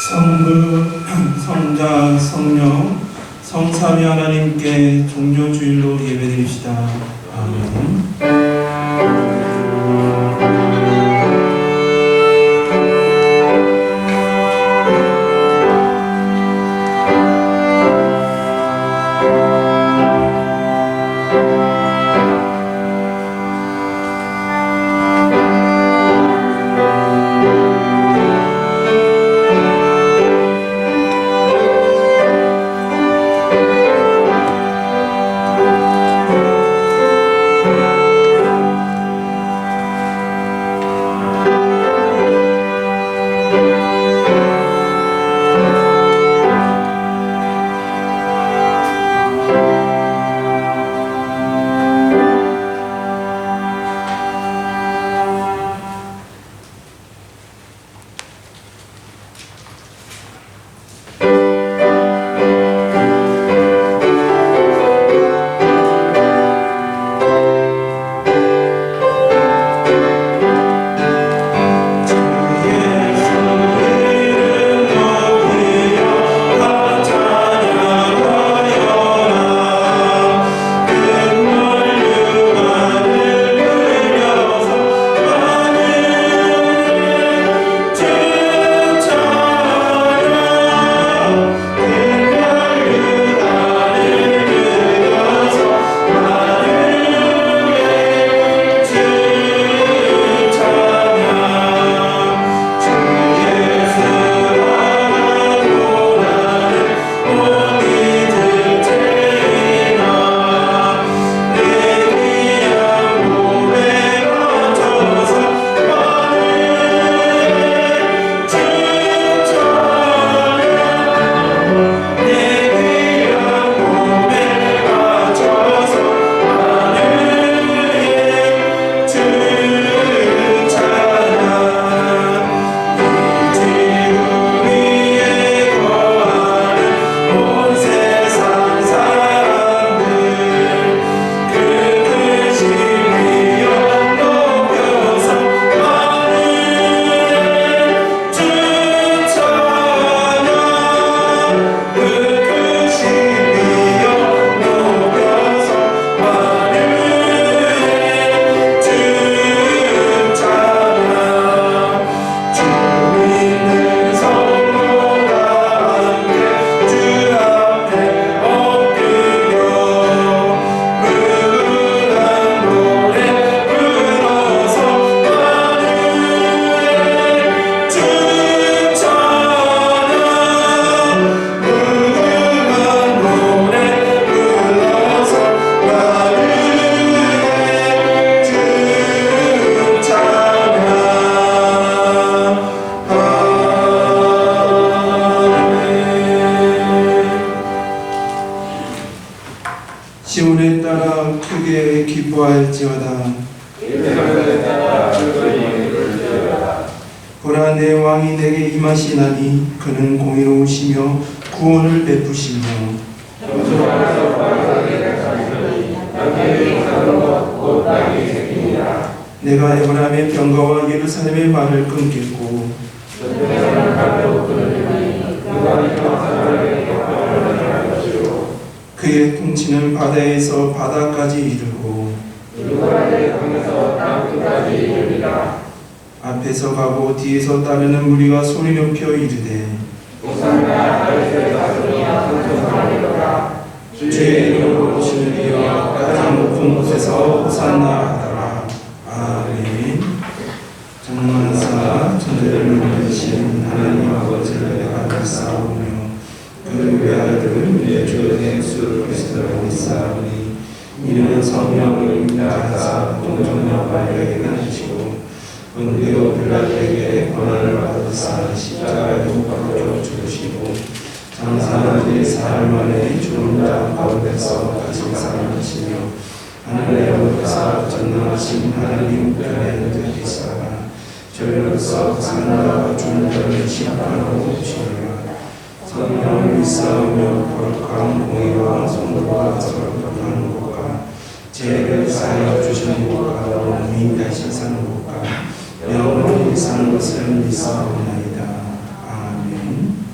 성부, 성자, 성령, 성삼위 하나님께 종료주일로 예배드립시다. 아멘. 시온에 따라 크게 기뻐할지어다. 보라, 내 왕이 내게 임하시나니 그는 공의로우시며 구원을 베푸시며 내가 에브라임의 병거와 예루살렘의 말을 끊겠고 그의 통치는 바다에서 바다까지 이르고 앞에서 가고 뒤에서 따르는 무리가 소리 높여 이르되 주의 이름으로 오시는 이여 가장 높은 곳에서 호산나 하더라. 아멘. 전능하사 천지를 만드신 하나님 아버지를 내가 믿사오며 그 외아들 우리의 주 예수 그리스도를 믿사오니 이는 성령을 인도하사 동정녀 마리아에게 낳으시고 본디오 빌라도에게 고난을 받으사 십자가에 못 박혀 죽으시고 장사한 지 사흘 만에 죽은 자 가운데서 다시 살아나시며 하늘에 오르사 전능하신 하나님 편에 앉으시다가 저희로서 사는 자와 죽는 자를 심판하고 오시리라. 성령을 믿사오며 거룩한 공의와 성도가 서로 격하는 것과 죄를 사하여 주시는 것과 몸이 다시 사는 것과 영원히 사는 것을 믿사오나이다. 아멘.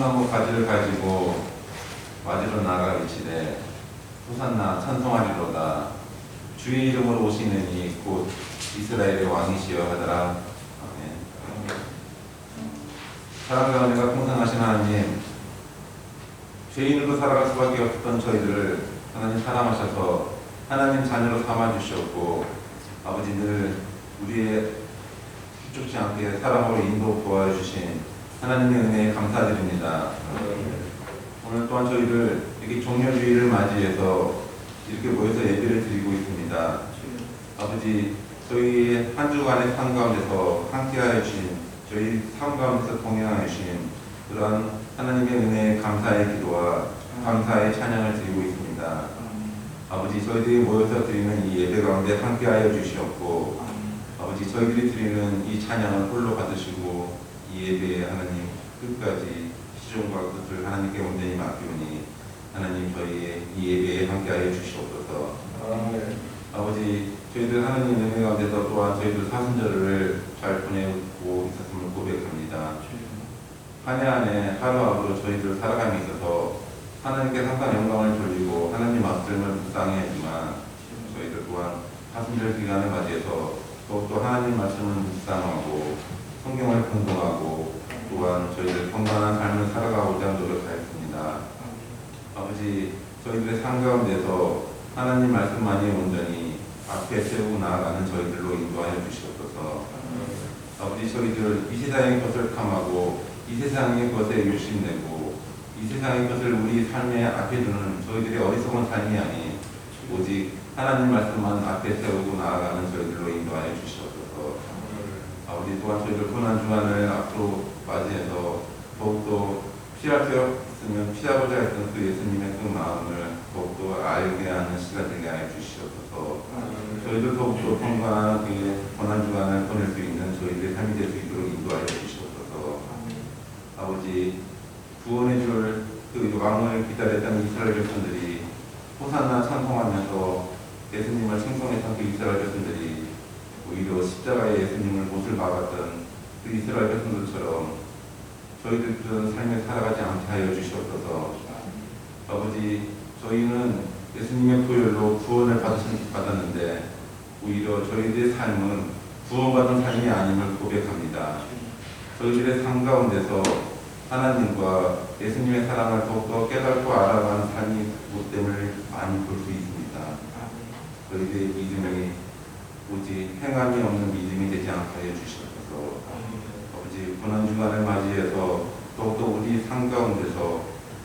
소나무 가지를 가지고 맞으러 나아가기치되 호산나 찬송하리로다. 주의 이름으로 오시는 이 곧 이스라엘의 왕이시여 하더라. 아멘. 사랑과 은혜가 풍성하신 하나님, 죄인으로 살아갈 수밖에 없었던 저희들을 하나님 사랑하셔서 하나님 자녀로 삼아주셨고, 아버지 늘 우리의 휘죽지 않게 사랑으로 인도 도와주신 하나님의 은혜에 감사드립니다. 오늘 또한 저희들 이렇게 종료주의를 맞이해서 이렇게 모여서 예배를 드리고 있습니다. 아버지, 저희 한 주간의 삶 가운데서 함께하여 주신, 저희 삶 가운데서 동행하여 주신 그러한 하나님의 은혜에 감사의 기도와 감사의 찬양을 드리고 있습니다. 아버지, 저희들이 모여서 드리는 이 예배 가운데 함께하여 주시었고, 아버지, 저희들이 드리는 이 찬양을 홀로 받으시고 이 예배에 하나님 끝까지 시종과 끝을 하나님께 온전히 맡기오니 하나님 저희의 이 예배에 함께하여 주시옵소서. 아버지, 저희들 하나님 은혜 가운데서 또한 저희들 사순절을 잘 보내고 있었음을 고백합니다. 한 해 한 해 하루하루 저희들 살아감에 있어서 하나님께 항상 영광을 돌리고 하나님 말씀을 묵상해야지만 저희들 또한 사순절 기간을 맞이해서 더욱더 하나님 말씀을 묵상하고 성경을 공부하고 또한 저희들 건강한 삶을 살아가고자 노력하였습니다. 아버지, 저희들의 삶 가운데서 하나님 말씀만이 온전히 앞에 세우고 나아가는 저희들로 인도하여 주시옵소서. 아버지, 저희들 이 세상의 것을 탐하고 이 세상의 것에 욕심내고 이 세상의 것을 우리 삶의 앞에 두는 저희들의 어리석은 삶이 아닌 오직 하나님 말씀만 앞에 세우고 나아가는 저희들로 인도하여 주시옵소서. 아버지, 또한 저희들 고난 주간을 앞으로 맞이해서 더욱더 피할 수 없으면 피하고자 했던 그 예수님의 그 마음을 더욱더 알게 하는 시간 되게 하여 주시옵소서. 저희들 더욱더 평안한 그 고난 주간을 보낼 수 있는 저희들의 삶이 될 수 있도록 인도하여 주시옵소서. 아버지, 구원해 줄 그 왕을 기다렸던 이스라엘 백성들이 호산나 찬송하면서 예수님을稱颂했던 그 이스라엘 백성들이 오히려 십자가에 예수님을 못을 박았던 그 이스라엘 백성들처럼 저희들 그런 삶을 살아가지 않게 하여 주시옵소서. 아버지, 저희는 예수님의 보혈로 구원을 받았는데 오히려 저희들의 삶은 구원받은 삶이 아님을 고백합니다. 저희들의 삶 가운데서 하나님과 예수님의 사랑을 더욱더 깨닫고 알아가는 삶이 못됨을 많이 볼 수 있습니다. 저희들의 믿음이 오직 행함이 없는 믿음이 되지 않게 하여 주시옵소서. 아버지, 고난주간을 맞이해서 더욱더 우리 삶 가운데서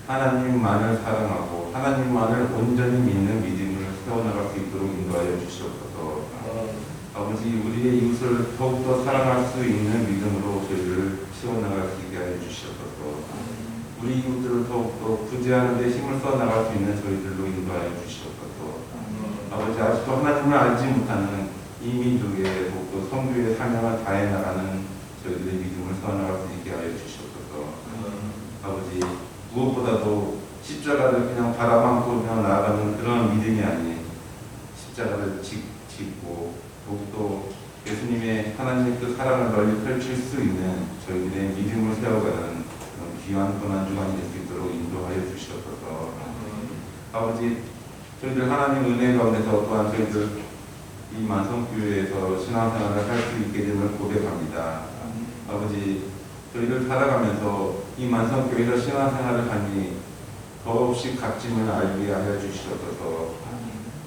하나님만을 사랑하고 하나님만을 온전히 믿는 믿음을 세워나갈 수 있도록 인도하여 주시옵소서. 아버지, 우리의 이웃을 더욱더 사랑할 수 있는 믿음으로 저희를 세워나갈 수 있게 하여 주시옵소서. 우리 이웃들을 더욱더 구제하는 데 힘을 써나갈 수 있는 저희들로 인도하여 주시옵소서. 아버지, 아직도 하나님을 알지 못하는 이 민족의 더욱더 성교의 사명을 다해 나가는 저희들의 믿음을 써나갈 수 있게 하여 주시옵소서. 아버지, 무엇보다도 십자가를 그냥 바라만 그냥 나아가는 그런 믿음이 아닌 십자가를 짓고 더욱더 예수님의 하나님의 그 사랑을 널리 펼칠 수 있는 저희들의 믿음을 세워가는 그런 귀한 고난주간이 될 수 있도록 인도하여 주시옵소서. 아버지, 저희들 하나님 은혜 가운데서 또한 저희들 이 만성교회에서 신앙생활을 할 수 있게 됨을 고백합니다. 아버지, 저희들 살아가면서 이 만성교회에서 신앙생활을 하니 더없이 값짐을 알게 하여 주시옵소서.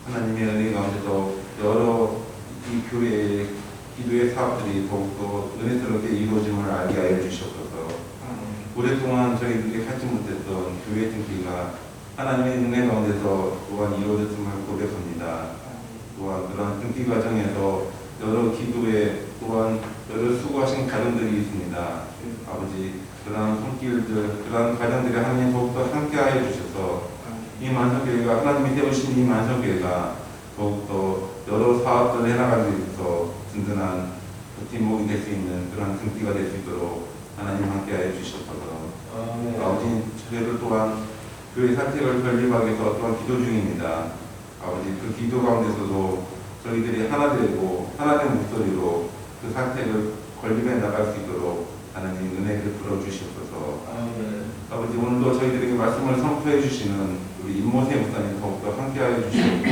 하나님의 은혜 가운데서 여러 이 교회의 기도의 사업들이 더욱더 은혜스럽게 이루어짐을 알게 하여 주시옵소서. 오랫동안 저희들이 하지 못했던 교회 등기가 하나님의 은혜 가운데서 또한 이루어졌음을 고백합니다. 또한 그런 등기 과정에서 여러 기도에 또한 여러 수고하신 가정들이 있습니다. 아버지, 그러한 손길들, 그러한 가정들이 하나님 더욱더 함께하여 주셔서 이 만성교회가 하나님이 세우신 이 만성교회가 더욱더 여러 사업들을 해나가기 위해서 든든한 뒷목이 될 수 있는 그런 등기가 될 수 있도록 하나님 함께하여 주시옵소서. 아버지, 저희들 또한 교회 사택을 건립하기 위해서 또한 기도 중입니다. 아버지, 그 기도 가운데서도 저희들이 하나 되고 하나된 목소리로 그 사택을 건립해 나갈 수 있도록 하나님 은혜 베풀어 주시옵소서. 아멘. 아버지 오늘도 저희들에게 말씀을 선포해 주시는 우리 임모세 목사님 더욱더 함께하여 주시옵고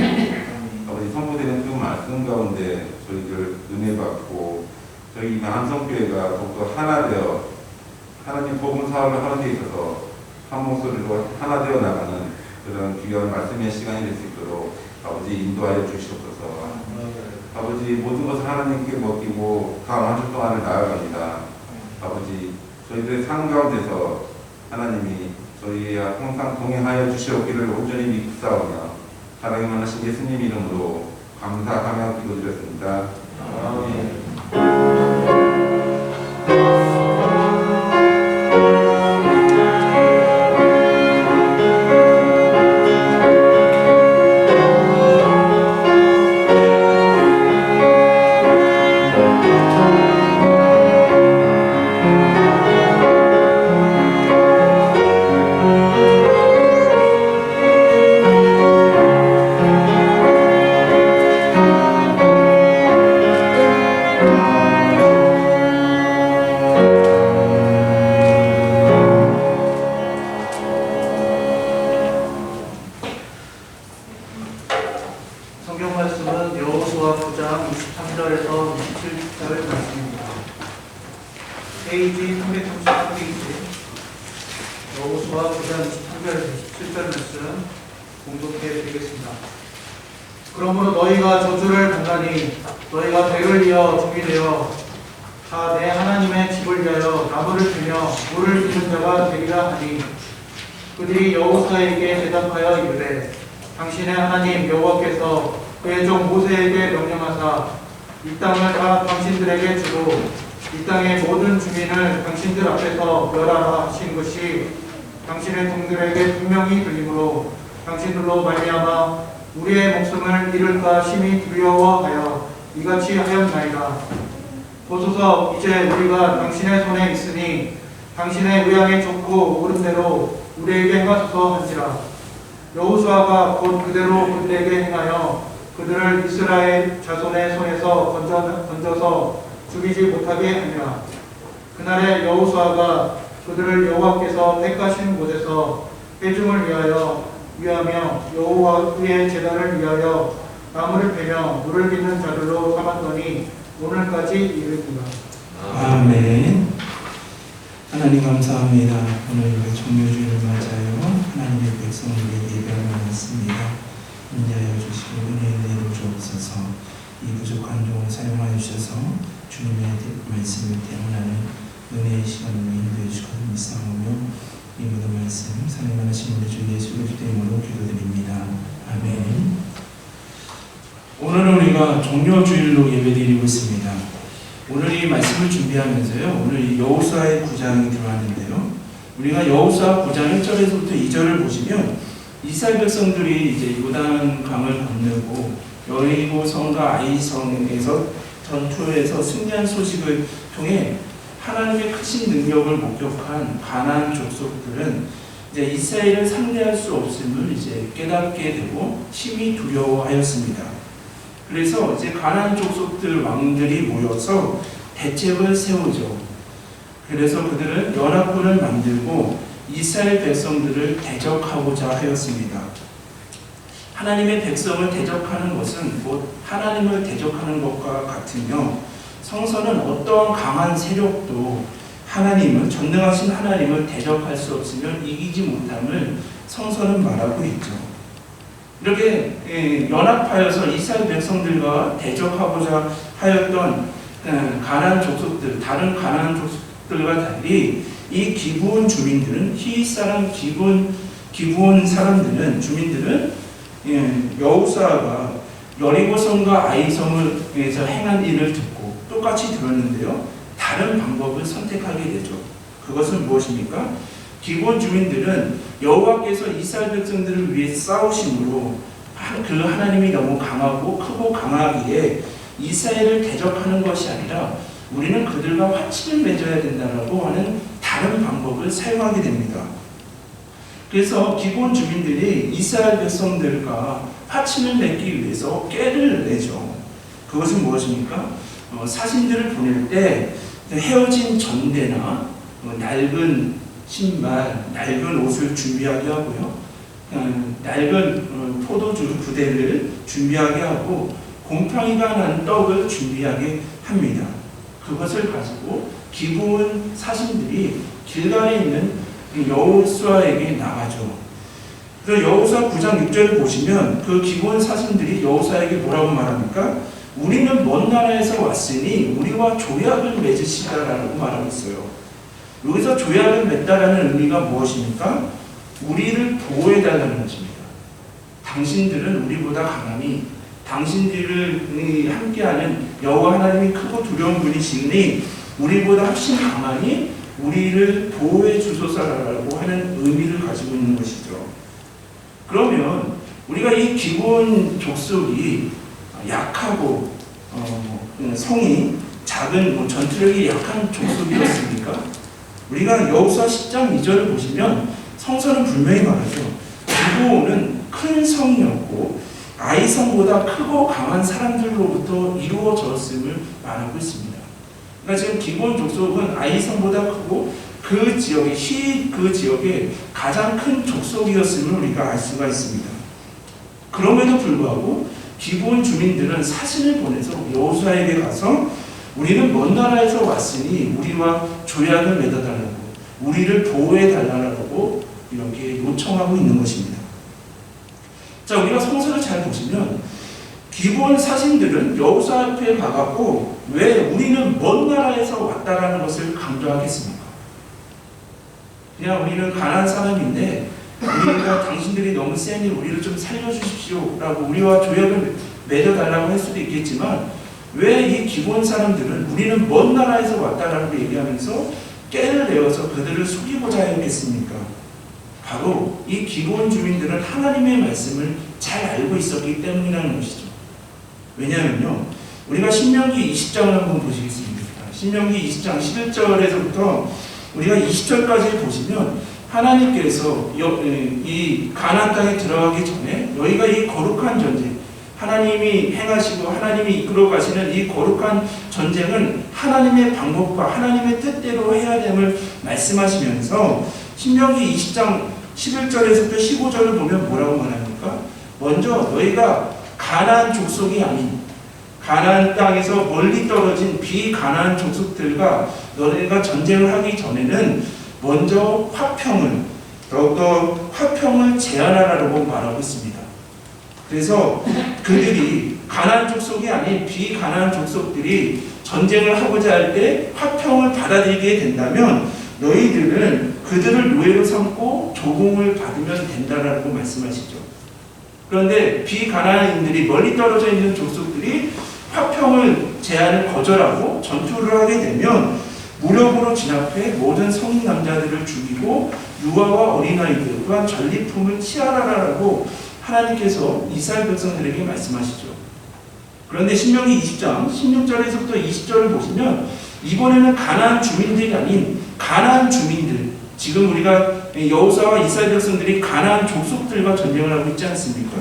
아버지 선포되는 그 말씀 가운데 저희들 은혜 받고 저희 한성교회가 더욱더 하나 되어 하나님 복음 사업을 하는 데 있어서 한 목소리로 하나 되어 나가는 그런 귀한 말씀의 시간이 될 수 있도록 아버지 인도하여 주시옵소서. 아버지 모든 것을 하나님께 맡기고 다음 한 주 동안을 나아갑니다. 아버지 저희들의 삶 가운데서 하나님이 저희와 항상 동행하여 주시옵기를 온전히 믿사오며 사랑이 많으신 예수님 이름으로 감사하며 기도드렸습니다. 아멘. 성경 말씀은 여호수아 9장 23절에서 27절 말씀입니다. 페이지 333페이지 여호수아 9장 23절에서 27절 말씀 공독해 드리겠습니다. 그러므로 너희가 저주를 받나니 너희가 배를 이어 죽이 되어 다 내 하나님의 집을 위하여 나무를 피며 물을 기는 자가 되리라 하니 그들이 여호수아에게 대답하여 이르되 당신의 하나님 여호와께서 그의 종 모세에게 명령하사 이 땅을 다 당신들에게 주고 이 땅의 모든 주민을 당신들 앞에서 멸하라 하신 것이 당신의 종들에게 분명히 들리므로 당신들로 말미암아 우리의 목숨을 잃을까 심히 두려워하여 이같이 하였나이다. 보소서 이제 우리가 당신의 손에 있으니 당신의 의향에 좋고 옳은 대로 우리에게 행하소서 한지라. 여호수아가 곧 그대로 그들에게 행하여 그들을 이스라엘 자손의 손에서 건져서 죽이지 못하게 하니라. 그날에 여호수아가 그들을 여호와께서 택하신 곳에서 회중을 위하며 여호와의 제단을 위하여 나무를 베며 물을 빚는 자들로 삼았더니 오늘까지 이르니라. 아멘. 하나님 감사합니다. 오늘 우리 종료주일을 맞아요. 하나님의 백성들에게 예배를 나눴습니다. 인자하여 주시고 은혜를 내려 주옵소서. 이 부족한 종을 사용하여 주셔서 주님의 말씀을 대언하는 은혜의 시간으로 인도해 주시고 믿사오며 이 모든 말씀 사랑이 많으신 우리 주 예수 그리스도 이름으로 기도드립니다. 아멘. 오늘은 우리가 종료주일로 예배드리고 있습니다. 오늘 이 말씀을 준비하면서요, 오늘 이 여호수아의 9장이 들어왔는데요, 우리가 여호수아 9장 1절에서부터 2절을 보시면 이스라엘 백성들이 이제 요단 강을 건너고 여리고 성과 아이 성에서 전투에서 승리한 소식을 통해 하나님의 크신 능력을 목격한 가나안 족속들은 이제 이스라엘을 상대할 수 없음을 이제 깨닫게 되고 심히 두려워하였습니다. 그래서 이제 가나안 족속들 왕들이 모여서 대책을 세우죠. 그래서 그들은 연합군을 만들고 이스라엘 백성들을 대적하고자 하였습니다. 하나님의 백성을 대적하는 것은 곧 하나님을 대적하는 것과 같으며 성서는 어떠한 강한 세력도 하나님을 전능하신 하나님을 대적할 수 없으면 이기지 못함을 성서는 말하고 있죠. 이렇게 연합하여서 이스라엘 백성들과 대적하고자 하였던 가나안 족속들, 다른 가나안 족속들과 달리 이 기브온 주민들은 히윗 사람 기브온 사람들은 주민들은 여호수아가 여리고성과 아이성을 위해서 행한 일을 듣고 똑같이 들었는데요, 다른 방법을 선택하게 되죠. 그것은 무엇입니까? 기브온 주민들은 여호와께서 이스라엘 백성들을 위해 싸우심으로 그 하나님이 너무 강하고 크고 강하기에 이스라엘을 대적하는 것이 아니라 우리는 그들과 화친을 맺어야 된다라고 하는 다른 방법을 사용하게 됩니다. 그래서 기브온 주민들이 이스라엘 백성들과 화친을 맺기 위해서 꾀를 내죠. 그것은 무엇입니까? 사신들을 보낼 때 헤어진 전대나 낡은 신발, 낡은 옷을 준비하게 하고요. 낡은 포도주 부대를 준비하게 하고 곰팡이가 난 떡을 준비하게 합니다. 그것을 가지고 기브온 사신들이 길갈에 있는 여호수아에게 나가죠. 그래서 여호수아 9장 6절을 보시면 그 기브온 사신들이 여호수아에게 뭐라고 말합니까? 우리는 먼 나라에서 왔으니 우리와 조약을 맺으시다라고 말하고 있어요. 여기서 조약을 맺다라는 의미가 무엇입니까? 우리를 보호해달라는 것입니다. 당신들은 우리보다 강하니 당신들을 함께하는 여호와 하나님이 크고 두려운 분이시니 우리보다 훨씬 강하니 우리를 보호해 주소서라고 하는 의미를 가지고 있는 것이죠. 그러면 우리가 이 기브온 족속이 약하고 성이 작은 전투력이 약한 족속이었습니까? 우리가 여호수아 10장 2절을 보시면 성서는 분명히 말하죠. 기브온은 큰 성이었고 아이성보다 크고 강한 사람들로부터 이루어졌음을 말하고 있습니다. 그러니까 지금 기브온 족속은 아이성보다 크고 그 지역에 가장 큰 족속이었음을 우리가 알 수가 있습니다. 그럼에도 불구하고 기브온 주민들은 사신을 보내서 여호수아에게 가서 우리는 먼 나라에서 왔으니 우리와 조약을 맺어달라고, 우리를 보호해달라고 이렇게 요청하고 있는 것입니다. 자, 우리가 성서를 잘 보시면 기브온 사신들은 여호수아 앞에 가갖고 왜 우리는 먼 나라에서 왔다라는 것을 강조하겠습니까? 그냥 우리는 가난한 사람인데 우리가 당신들이 너무 세니 우리를 좀 살려주십시오 라고 우리와 조약을 맺어달라고 할 수도 있겠지만 왜 이 기브온 사람들은 우리는 먼 나라에서 왔다라고 얘기하면서 깨를 내어서 그들을 속이고자 했겠습니까? 바로 이 기브온 주민들은 하나님의 말씀을 잘 알고 있었기 때문이라는 것이죠. 왜냐하면요, 우리가 신명기 20장을 한번 보시겠습니다. 신명기 20장 11절에서부터 우리가 20절까지 보시면 하나님께서 이 가나안 땅에 들어가기 전에 너희가 이 거룩한 전쟁, 하나님이 행하시고 하나님이 이끌어 가시는 이 거룩한 전쟁은 하나님의 방법과 하나님의 뜻대로 해야 됨을 말씀하시면서 신명기 20장 11절에서부터 15절을 보면 뭐라고 말합니까? 먼저 너희가 가나안 족속이 아닌 가나안 땅에서 멀리 떨어진 비가나안 족속들과 너희가 전쟁을 하기 전에는 먼저 더욱더 화평을 제안하라고 말하고 있습니다. 그래서 그들이 가나안 족속이 아닌 비가나안 족속들이 전쟁을 하고자 할 때 화평을 받아들이게 된다면 너희들은 그들을 노예로 삼고 조공을 받으면 된다라고 말씀하시죠. 그런데 비가나안인들이 멀리 떨어져 있는 족속들이 화평을 제안을 거절하고 전투를 하게 되면 무력으로 진압해 모든 성인 남자들을 죽이고 유아와 어린아이들 또한 전리품을 취하라라고 하나님께서 이스라엘 백성들에게 말씀하시죠. 그런데 신명기 20장 16절에서부터 20절을 보시면 이번에는 가나안 주민들이 아닌 가나안 주민들, 지금 우리가 여호수아와 이스라엘 백성들이 가나안 족속들과 전쟁을 하고 있지 않습니까?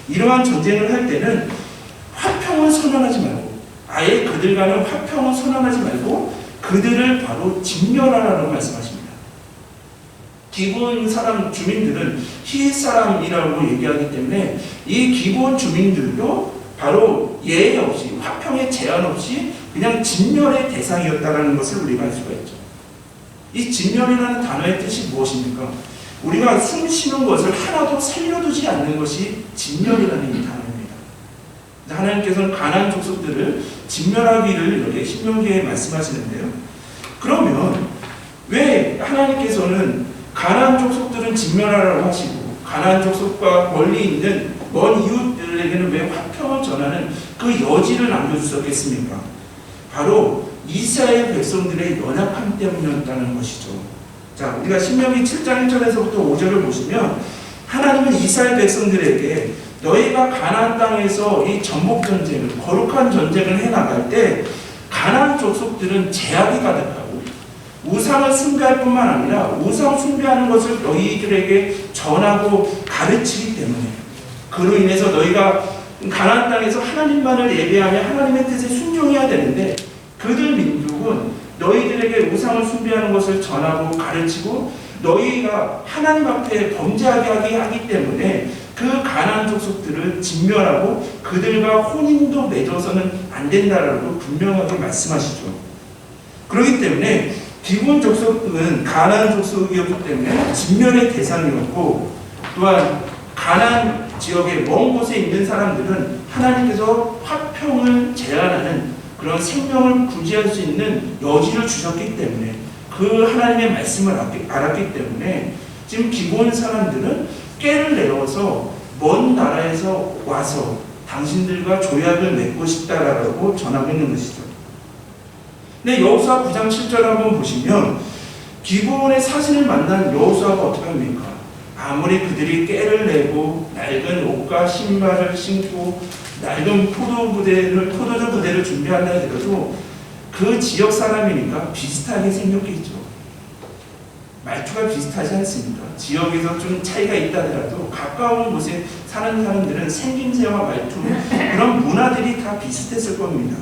이러한 전쟁을 할 때는 화평을 선언하지 말고 아예 그들과는 화평을 선언하지 말고 그들을 바로 진멸하라고 말씀하십니다. 기브온 사람 주민들은 히윗 사람이라고 얘기하기 때문에 이 기브온 주민들도 바로 예의 없이 화평의 제한 없이 그냥 진멸의 대상이었다는 것을 우리가 알 수가 있죠. 이 진멸이라는 단어의 뜻이 무엇입니까? 우리가 숨 쉬는 것을 하나도 살려두지 않는 것이 진멸이라는 단어입니다. 하나님께서는 가나안 족속들을 진멸하기를 이렇게 신명기에 말씀하시는데요. 그러면 왜 하나님께서는 가나안 족속들은 진멸하라고 하시고 가나안 족속과 멀리 있는 먼 이웃들에게는 왜 화평을 전하는 그 여지를 남겨주셨겠습니까? 바로 이스라엘 백성들의 연약함 때문이었다는 것이죠. 자, 우리가 신명기 7장 1절에서부터 5절을 보시면 하나님은 이스라엘 백성들에게 너희가 가나안 땅에서 이 전복 전쟁을 거룩한 전쟁을 해나갈 때 가나안 족속들은 제약이 가득하고 우상을 숭배할 뿐만 아니라 우상 숭배하는 것을 너희들에게 전하고 가르치기 때문에 그로 인해서 너희가 가나안 땅에서 하나님만을 예배하며 하나님의 뜻에 순종해야 되는데 그들 민족은 너희 우상을 숭배하는 것을 전하고 가르치고 너희가 하나님 앞에 범죄하게 하기 때문에 그 가나안 족속들을 진멸하고 그들과 혼인도 맺어서는 안 된다라고 분명하게 말씀하시죠. 그렇기 때문에 기브온 족속은 가나안 족속이었기 때문에 진멸의 대상이었고, 또한 가나안 지역의 먼 곳에 있는 사람들은 하나님께서 화평을 제한하는 그런 생명을 구제할 수 있는 여지를 주셨기 때문에, 그 하나님의 말씀을 알았기 때문에 지금 기브온 사람들은 꾀를 내어서 먼 나라에서 와서 당신들과 조약을 맺고 싶다라고 전하고 있는 것이죠. 근데 여호수아 9장 7절 한번 보시면 기브온의 사신을 만난 여호수아가 어떻게 합니까? 아무리 그들이 꾀를 내고 낡은 옷과 신발을 신고 낡은 포도주 부대를 준비한다 하더라도 그 지역 사람이니까 비슷하게 생겼겠죠. 말투가 비슷하지 않습니까? 지역에서 좀 차이가 있다 하더라도 가까운 곳에 사는 사람들은 생김새와 말투, 그런 문화들이 다 비슷했을 겁니다.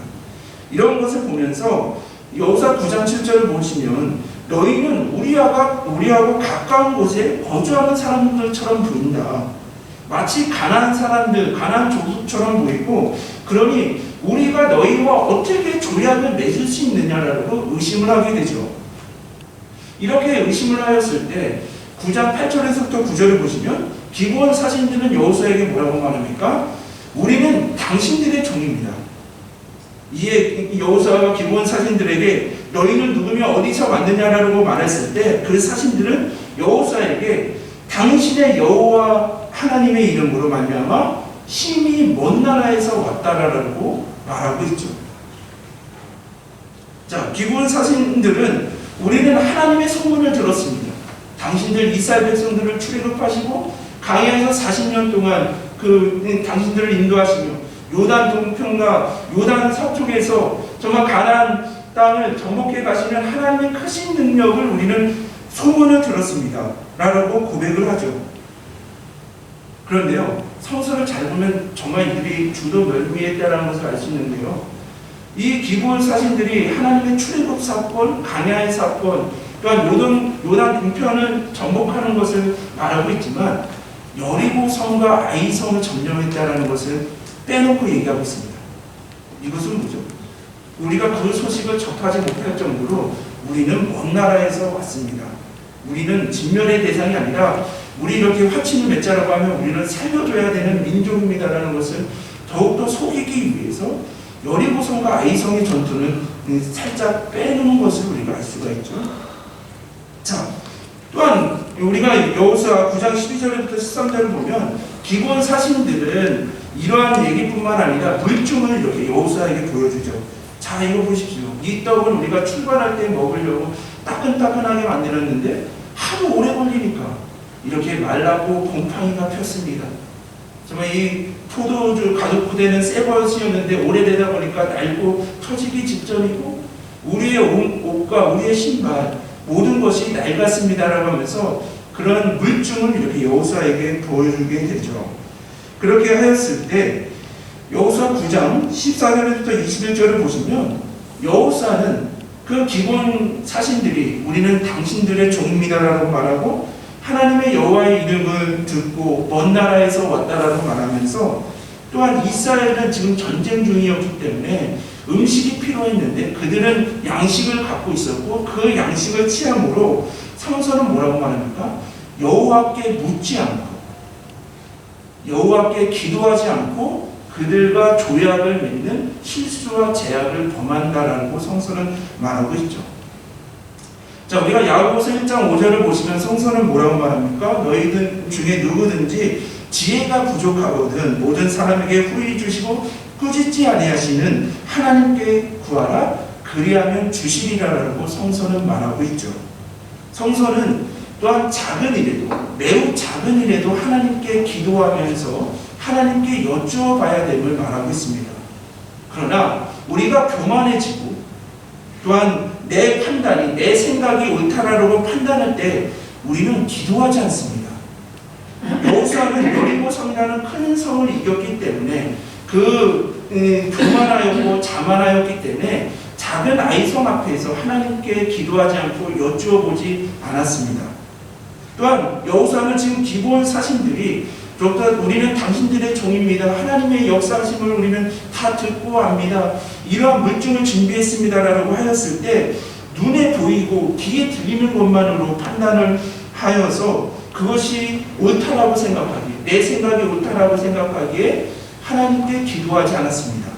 이런 것을 보면서 여호수아 9장 7절을 보시면 너희는 우리하고 가까운 곳에 거주하는 사람들처럼 보인다. 마치 가나안 사람들, 가나안 족속처럼 보이고, 그러니 우리가 너희와 어떻게 조약을 맺을 수 있느냐라고 의심을 하게 되죠. 이렇게 의심을 하였을 때 9장 8절에서부터 9절을 보시면 기브온 사신들은 여호수아에게 뭐라고 말합니까? 우리는 당신들의 종입니다. 이에 여호수아가 기브온 사신들에게 너희는 누구며 어디서 왔느냐라고 말했을 때 그 사신들은 여호수아에게 당신의 여호와 하나님의 이름으로 말미암아 심히 먼 나라에서 왔다라고 말하고 있죠. 자, 기브온 사신들은 우리는 하나님의 소문을 들었습니다. 당신들 이스라엘 백성들을 출애굽하시고 광야에서 40년 동안 당신들을 인도하시며 요단 동편과 요단 서쪽에서 정말 가나안 땅을 정복해 가시는 하나님의 크신 능력을 우리는 소문을 들었습니다. 라고 고백을 하죠. 그런데요, 성서를 잘 보면 정말 이들이 주도 멸미했다는 것을 알 수 있는데요. 이 기브온 사신들이 하나님의 출애굽 사건, 광야의 사건, 또한 요단 동편을 정복하는 것을 말하고 있지만 여리고 성과 아이 성을 점령했다는 것을 빼놓고 얘기하고 있습니다. 이것은 뭐죠? 우리가 그 소식을 접하지 못할 정도로 우리는 먼 나라에서 왔습니다. 우리는 진멸의 대상이 아니라 우리 이렇게 화친을 맺자라고 하면 우리는 살려줘야 되는 민족입니다라는 것을 더욱더 속이기 위해서 여리고성과 아이성의 전투는 살짝 빼놓은 것을 우리가 알 수가 있죠. 자, 또한 우리가 여호수아 9장 12절부터 13절을 보면 기브온 사신들은 이러한 얘기뿐만 아니라 물증을 이렇게 여호수아에게 보여주죠. 자, 이거 보십시오. 이 떡을 우리가 출발할 때 먹으려고 따끈따끈하게 만들었는데 하루 오래 걸리니까 이렇게 말랐고 곰팡이가 폈습니다. 정말 이 포도주 가죽 부대는 새 것이었는데 오래되다 보니까 낡고 터지기 직전이고 우리의 옷과 우리의 신발 모든 것이 낡았습니다라고 하면서 그런 물증을 이렇게 여호수아에게 보여주게 되죠. 그렇게 하였을 때 여호수아 9장 14절부터 21절을 보시면 여호수아는 그 기브온 사신들이 우리는 당신들의 종입니다라고 말하고 하나님의 여호와의 이름을 듣고 먼 나라에서 왔다라고 말하면서 또한 이스라엘은 지금 전쟁 중이었기 때문에 음식이 필요했는데 그들은 양식을 갖고 있었고 그 양식을 취함으로 성서는 뭐라고 말합니까? 여호와께 묻지 않고 여호와께 기도하지 않고 그들과 조약을 맺는 실수와 제약을 범한다라고 성서는 말하고 있죠. 자, 우리가 야고보서 1장 5절을 보시면 성서는 뭐라고 말합니까? 너희들 중에 누구든지 지혜가 부족하거든 모든 사람에게 후히 주시고 꾸짖지 아니하시는 하나님께 구하라 그리하면 주시리라라고 성서는 말하고 있죠. 성서는 또한 작은 일에도 매우 작은 일에도 하나님께 기도하면서 하나님께 여쭈어 봐야 됨을 말하고 있습니다. 그러나 우리가 교만해지고 또한 내 판단이 내 생각이 옳다라고 판단할 때 우리는 기도하지 않습니다. 여호수아는 여리고 성이라는 큰 성을 이겼기 때문에 교만하였고 자만하였기 때문에 작은 아이성 앞에서 하나님께 기도하지 않고 여쭈어 보지 않았습니다. 또한 여호수아는 지금 기본 사신들이 우리는 당신들의 종입니다. 하나님의 역사하심을 우리는 다 듣고 압니다. 이러한 물증을 준비했습니다라고 하였을 때 눈에 보이고 귀에 들리는 것만으로 판단을 하여서 그것이 옳다라고 생각하기에, 내 생각이 옳다라고 생각하기에 하나님께 기도하지 않았습니다.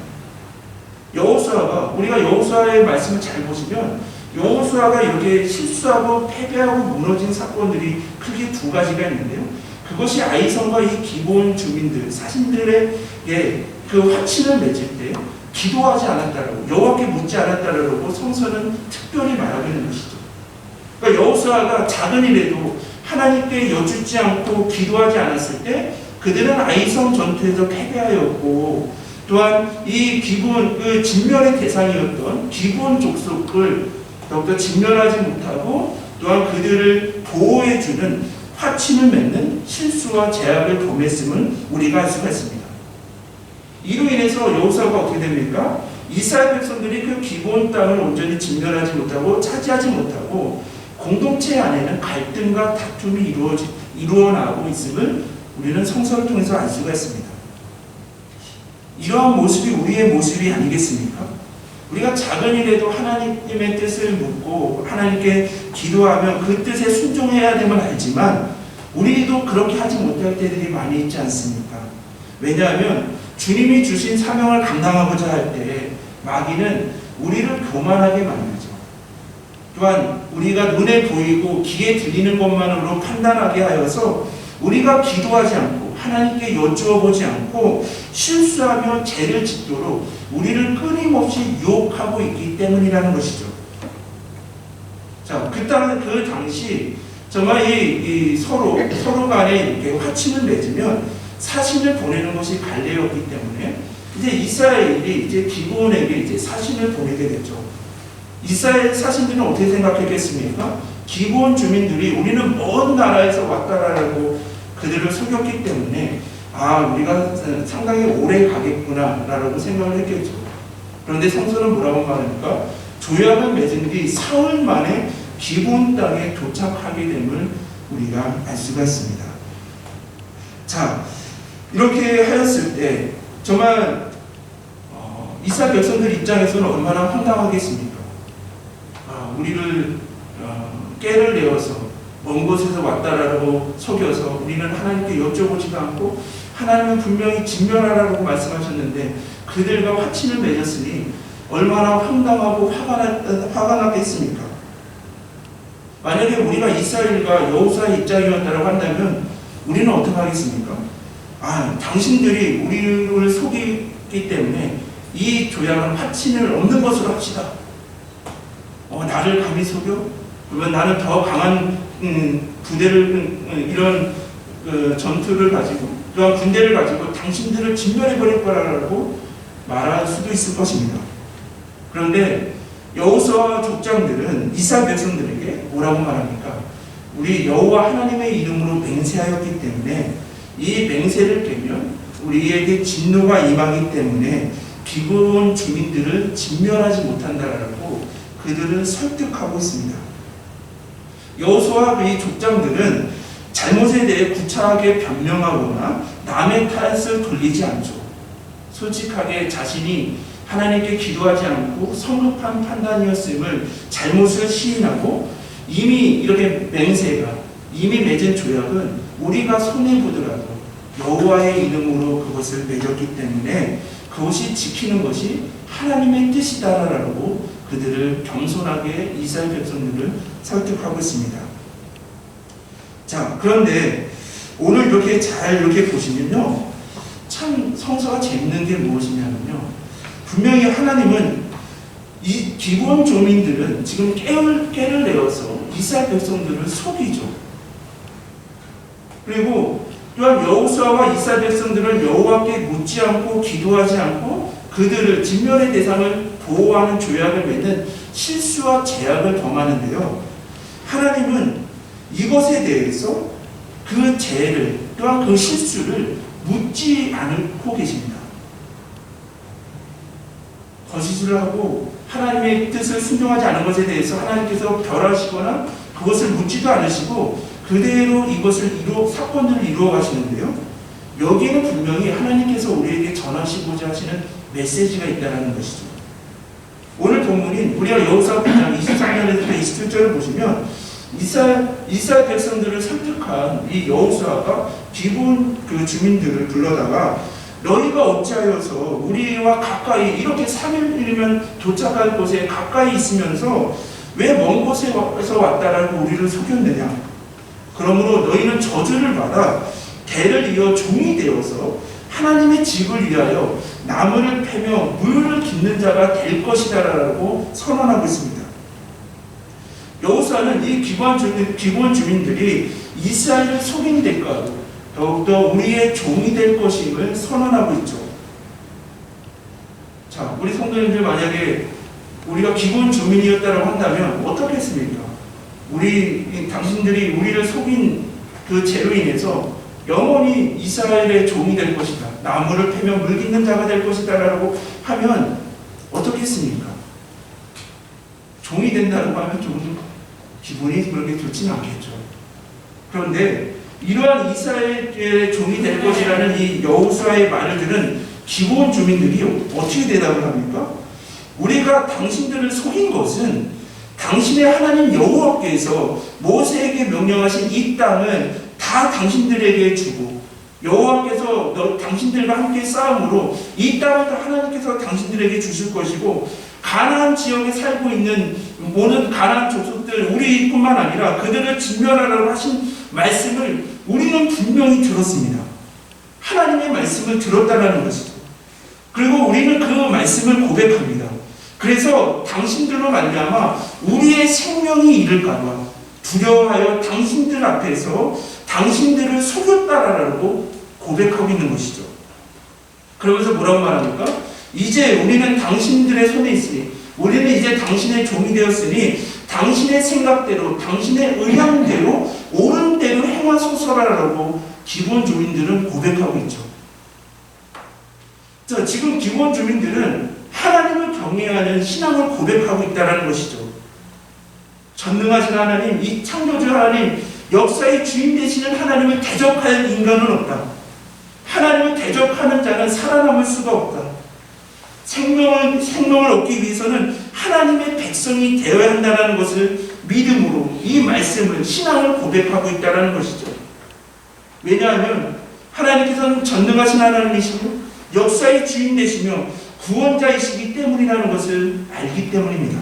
여호수아가, 우리가 여호수아의 말씀을 잘 보시면 여호수아가 이렇게 실수하고 패배하고 무너진 사건들이 크게 두 가지가 있는데요. 그것이 아이성과 이 기본 주민들, 사신들에게 그 화친을 맺을 때 기도하지 않았다라고, 여호와께 묻지 않았다라고 성서는 특별히 말하고 있는 것이죠. 그러니까 여호수아가 작은 일에도 하나님께 여쭙지 않고 기도하지 않았을 때 그들은 아이성 전투에서 패배하였고, 또한 이 기본, 그 진멸의 대상이었던 기본 족속을 더욱더 진멸하지 못하고, 또한 그들을 보호해주는 화친을 맺는 실수와 제약을 범했음을 우리가 알 수가 있습니다. 이로 인해서 여호수아가 어떻게 됩니까? 이스라엘 백성들이 그 기본 땅을 온전히 진멸하지 못하고 차지하지 못하고 공동체 안에는 갈등과 다툼이 이루어나고 있음을 우리는 성서를 통해서 알 수가 있습니다. 이러한 모습이 우리의 모습이 아니겠습니까? 우리가 작은 일에도 하나님의 뜻을 묻고 하나님께 기도하면 그 뜻에 순종해야 됨을 알지만 우리도 그렇게 하지 못할 때들이 많이 있지 않습니까? 왜냐하면 주님이 주신 사명을 감당하고자 할 때 마귀는 우리를 교만하게 만들죠. 또한 우리가 눈에 보이고 귀에 들리는 것만으로 판단하게 하여서 우리가 기도하지 않고 하나님께 여쭈어보지 않고 실수하며 죄를 짓도록 우리를 끊임없이 유혹하고 있기 때문이라는 것이죠. 자, 그 당시 정말 이 서로 간에 이렇게 화친을 맺으면 사신을 보내는 것이 관례였기 때문에 이제 이스라엘이 이제 기브온에게 이제 사신을 보내게 됐죠. 이스라엘 사신들은 어떻게 생각했겠습니까? 기브온 주민들이 우리는 먼 나라에서 왔다라고 그들을 속였기 때문에 우리가 상당히 오래 가겠구나라고 생각을 했겠죠. 그런데 성서는 뭐라고 말합니까? 조약을 맺은 뒤 사흘 만에 기브온 땅에 도착하게 됨을 우리가 알 수가 있습니다. 자, 이렇게 하였을 때 정말 이스라엘 백성들 입장에서는 얼마나 황당하겠습니까? 우리를 깨를 내어서 먼 곳에서 왔다라고 속여서 우리는 하나님께 여쭤보지도 않고 하나님은 분명히 진멸하라고 말씀하셨는데 그들과 화친을 맺었으니 얼마나 황당하고 화가 났겠습니까? 만약에 우리가 이스라엘과 여호수아의 입장이었다고 한다면 우리는 어떻게 하겠습니까? 당신들이 우리를 속이기 때문에 이 조약은 화친을 없는 것으로 합시다. 나를 감히 속여? 그러면 나는 더 강한 부대를 이런 전투를 가지고 또한 군대를 가지고 당신들을 진멸해버릴 거라고 말할 수도 있을 것입니다. 그런데 여호수아와 족장들은 이스라엘 백성들에게 뭐라고 말합니까? 우리 여호와 하나님의 이름으로 맹세하였기 때문에 이 맹세를 깨면 우리에게 진노가 임하기 때문에 기브온 주민들을 진멸하지 못한다라고 그들을 설득하고 있습니다. 여호수아와 이 족장들은 잘못에 대해 구차하게 변명하거나 남의 탓을 돌리지 않죠. 솔직하게 자신이 하나님께 기도하지 않고 성급한 판단이었음을 잘못을 시인하고 이미 이렇게 이미 맺은 조약은 우리가 손해보더라도 여호와의 이름으로 그것을 맺었기 때문에 그것이 지키는 것이 하나님의 뜻이다라고 그들을 겸손하게 이스라엘 백성들을 설득하고 있습니다. 자, 그런데 오늘 이렇게 보시면요, 참 성서가 재밌는 게 무엇이냐면요, 분명히 하나님은 이 기본 조민들은 지금 깨를 내어서 이스라엘 백성들을 속이죠. 그리고 또한 여호수아와 이스라엘 백성들은 여호와께 묻지 않고 기도하지 않고 그들을 진멸의 대상을 보호하는 조약을 맺는 실수와 제약을 범하는데요. 하나님은 이것에 대해서 그 죄를 또한 그 실수를 묻지 않고 계십니다. 거짓을 하고 하나님의 뜻을 순종하지 않은 것에 대해서 하나님께서 별하시거나 그것을 묻지도 않으시고 그대로 이것을 사건들을 이루어 가시는데요. 여기에는 분명히 하나님께서 우리에게 전하시고자 하시는 메시지가 있다는 것이죠. 오늘 본문인 우리가 여호수아 9장 23절에서 27절을 보시면 이스라엘 백성들을 선택한 이 여호수아가 기본 그 주민들을 불러다가 너희가 어찌하여서 우리와 가까이 이렇게 3일이면 도착할 곳에 가까이 있으면서 왜 먼 곳에서 왔다라고 우리를 속였느냐. 그러므로 너희는 저주를 받아 대를 이어 종이 되어서 하나님의 집을 위하여 나무를 패며 물을 깃는 자가 될 것이다라고 선언하고 있습니다. 여호수아는 이 기본 주민들이 이스라엘을 속인 대가로 더욱더 우리의 종이 될 것임을 선언하고 있죠. 자, 우리 성도님들 만약에 우리가 기본 주민이었다고 한다면 어떻게 했습니까? 당신들이 우리를 속인 그 죄로 인해서 영원히 이스라엘의 종이 될 것이다. 나무를 패며 물 깃는 자가 될 것이다 라고 하면 어떻게 했습니까? 종이 된다고 하면 좀 기분이 그렇게 좋지는 않겠죠. 그런데 이러한 이스라엘의 종이 될 것이라는 이 여호수아의 말을 들은 기본 주민들이 어떻게 대답을 합니까? 우리가 당신들을 속인 것은 당신의 하나님 여호와께서 모세에게 명령하신 이 땅을 다 당신들에게 주고 여호와께서 당신들과 함께 싸움으로 이 땅을 다 하나님께서 당신들에게 주실 것이고 가나안 지역에 살고 있는 모든 가나안 족속들 우리뿐만 아니라 그들을 진멸하라고 하신 말씀을 우리는 분명히 들었습니다. 하나님의 말씀을 들었다라는 것이죠. 그리고 우리는 그 말씀을 고백합니다. 그래서 당신들로 말미암아 우리의 생명이 잃을까봐 두려워하여 당신들 앞에서 당신들을 속였다라고 고백하고 있는 것이죠. 그러면서 뭐라고 말합니까? 이제 우리는 당신들의 손에 있으니 우리는 이제 당신의 종이 되었으니 당신의 생각대로 당신의 의향대로 옳은 대로 행하소서라라고 기본 주민들은 고백하고 있죠. 자, 지금 기본 주민들은 하나님을 경외하는 신앙을 고백하고 있다는 것이죠. 전능하신 하나님, 이 창조주 하나님, 역사의 주인 되시는 하나님을 대적할 인간은 없다. 하나님을 대적하는 자는 살아남을 수가 없다. 생명을 얻기 위해서는 하나님의 백성이 되어야 한다는 것을 믿음으로 이 말씀을 신앙을 고백하고 있다는 것이죠. 왜냐하면 하나님께서는 전능하신 하나님이시고 역사의 주인 되시며 구원자이시기 때문이라는 것을 알기 때문입니다.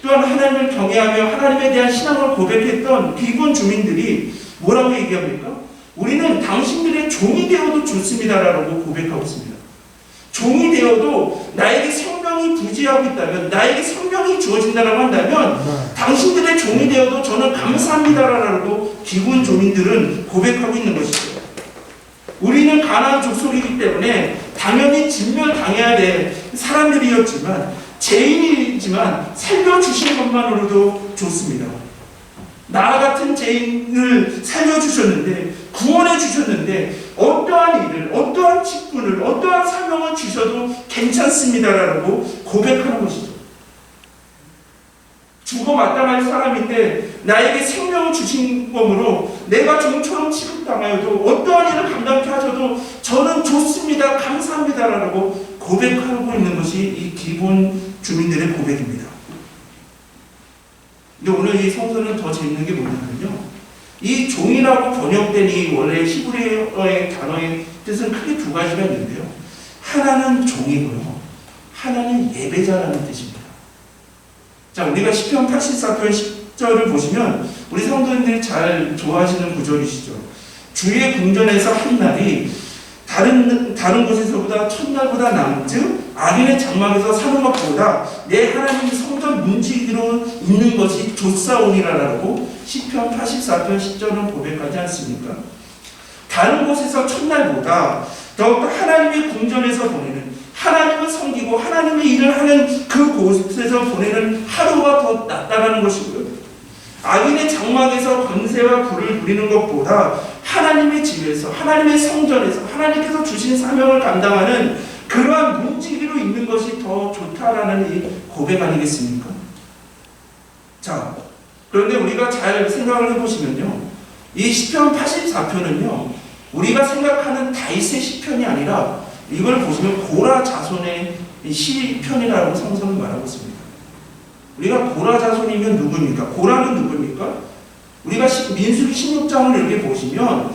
또한 하나님을 경외하며 하나님에 대한 신앙을 고백했던 기본 주민들이 뭐라고 얘기합니까? 우리는 당신들의 종이 되어도 좋습니다라고 고백하고 있습니다. 종이 되어도 나에게 생명이 부재하고 있다면, 나에게 생명이 주어진다고 한다면 당신들의 종이 되어도 저는 감사합니다라고 기본 주민들은 고백하고 있는 것이죠. 우리는 가나안 족속이기 때문에 당연히 진멸당해야 될 사람들이었지만 죄인이지만 살려주신 것만으로도 좋습니다. 나 같은 죄인을 살려주셨는데 구원해 주셨는데 어떠한 일을 어떠한 직분을 어떠한 사명을 주셔도 괜찮습니다라고 고백하는 것이죠. 죽어 마땅할 사람인데 나에게 생명을 주신 것으로 내가 종처럼 취급당하여도 어떠한 일을 감당케 하셔도 저는 좋습니다, 감사합니다라고 고백하고 있는 것이 이 기본 주민들의 고백입니다. 근데 오늘 이 성서는 더 재밌는 게 뭐냐면요, 이 종이라고 번역된 이 원래 히브리어의 단어의 뜻은 크게 두 가지가 있는데요, 하나는 종이고요, 하나는 예배자라는 뜻입니다. 자, 우리가 시편 84편 10절을 보시면 우리 성도님들이 잘 좋아하시는 구절이시죠. 주의 궁전에서 한 날이 다른 곳에서보다 첫날보다 남즉 악인의 장막에서 사는 것보다 내 하나님 성전 문지기로 있는 것이 좋사오니라라고 시편 84편 10절은 고백하지 않습니까? 다른 곳에서 첫날보다 더욱더 하나님의 궁전에서 보내는, 하나님을 섬기고 하나님의 일을 하는 그 곳에서 보내는 하루가 더 낫다라는 것이고요. 악인의 장막에서 권세와 불을 부리는 것보다 하나님의 집에서, 하나님의 성전에서 하나님께서 주신 사명을 감당하는 그러한 문지기로 있는 것이 더 좋다라는 이 고백 아니겠습니까? 자, 그런데 우리가 잘 생각을 해보시면요, 이 시편 84편은요 우리가 생각하는 다윗의 시편이 아니라 이걸 보시면 고라 자손의 시편이라고 성서는 말하고 있습니다. 우리가 고라 자손이면 누구입니까? 고라는 누구입니까? 우리가 민수기 16장을 이렇게 보시면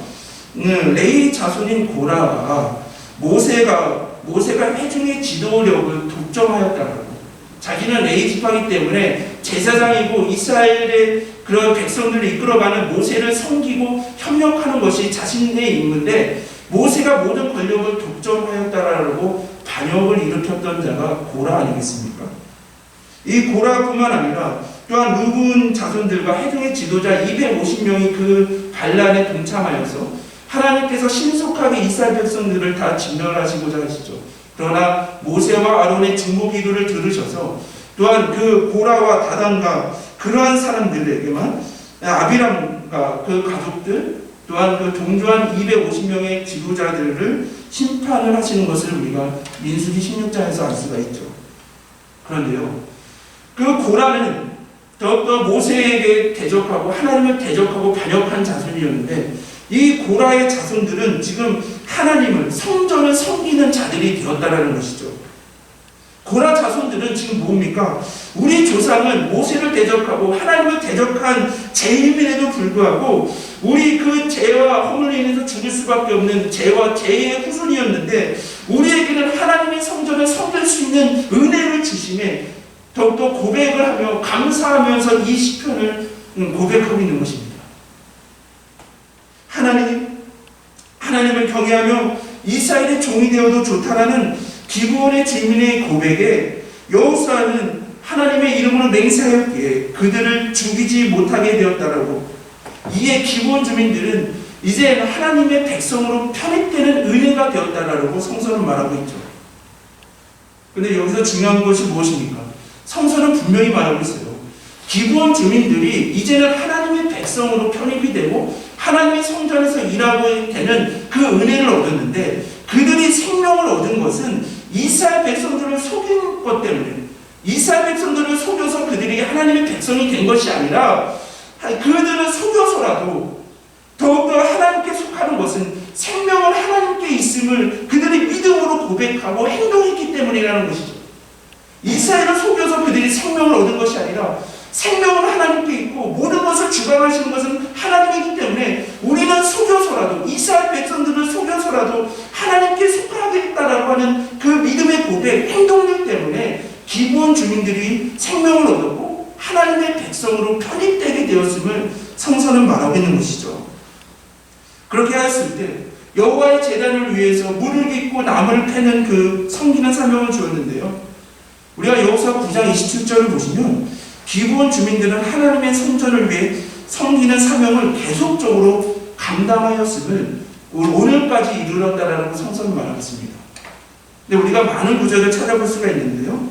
레위 자손인 고라가 모세가 회중의 지도력을 독점하였다고, 자기는 레위 지파이기 때문에 제사장이고 이스라엘의 그런 백성들을 이끌어가는 모세를 섬기고 협력하는 것이 자신의 임무인데 모세가 모든 권력을 독점하였다라고 반역을 일으켰던 자가 고라 아니겠습니까? 이 고라뿐만 아니라 또한 루분 자손들과 회중의 지도자 250명이 그 반란에 동참하여서 하나님께서 신속하게 이스라엘 백성들을 다 진멸하시고자 하시죠. 그러나 모세와 아론의 중보 기도를 들으셔서 또한 그 고라와 다단과 그러한 사람들에게만 아비람과 그 가족들 또한 그 동조한 250명의 지도자들을 심판을 하시는 것을 우리가 민수기 16장에서 알 수가 있죠. 그런데요, 그 고라는 더욱더 모세에게 대적하고 하나님을 대적하고 반역한 자손이었는데 이 고라의 자손들은 지금 하나님을, 성전을 섬기는 자들이 되었다라는 것이죠. 고라 자손들은 지금 뭡니까? 우리 조상은 모세를 대적하고 하나님을 대적한 죄인임에도 불구하고 우리 그 죄와 허물로 인해서 죽을 수밖에 없는 죄와 죄의 후손이었는데 우리에게는 하나님의 성전을 섬길 수 있는 은혜를 주심에 더욱더 고백을 하며 감사하면서 이 시편을 고백하고 있는 것입니다. 하나님을 경외하며 이스라엘의 종이 되어도 좋다라는 기브온의 주민의 고백에 여호수아는 하나님의 이름으로 맹세하였기에 그들을 죽이지 못하게 되었다라고, 이에 기브온 주민들은 이제 하나님의 백성으로 편입되는 은혜가 되었다라고 성서는 말하고 있죠. 그런데 여기서 중요한 것이 무엇입니까? 성서는 분명히 말하고 있어요. 기브온 주민들이 이제는 하나님의 백성으로 편입이 되고 하나님의 성전에서 일하고 되는 그 은혜를 얻었는데 그들이 생명을 얻은 것은 이스라엘 백성들을 속인 것 때문에, 이스라엘 백성들을 속여서 그들이 하나님의 백성이 된 것이 아니라 그들을 속여서라도 더욱더 하나님께 속하는 것은 생명은 하나님께 있음을 그들이 믿음으로 고백하고 행동했기 때문이라는 것이죠. 이스라엘을 속여서 그들이 생명을 얻은 것이 아니라 생명은 하나님께 있고 모든 것을 주관하시는 것은 하나님이기 때문에 우리는 속여서라도, 이스라엘 백성들을 속여서라도 하나님께 속하겠다라고 하는 그 믿음의 고백, 행동들 때문에 기브온 주민들이 생명을 얻었고 하나님의 백성으로 편입되게 되었음을 성서는 말하고 있는 것이죠. 그렇게 하였을 때 여호와의 제단을 위해서 물을 깃고 나무를 패는 그 섬기는 사명을 주었는데요, 우리가 여호수아 9장 27절을 보시면 기브온 주민들은 하나님의 성전을 위해 섬기는 사명을 계속적으로 감당하였음을 오늘까지 이르렀다라는 성서는 말하고 있습니다. 근데 우리가 많은 구절을 찾아볼 수가 있는데요,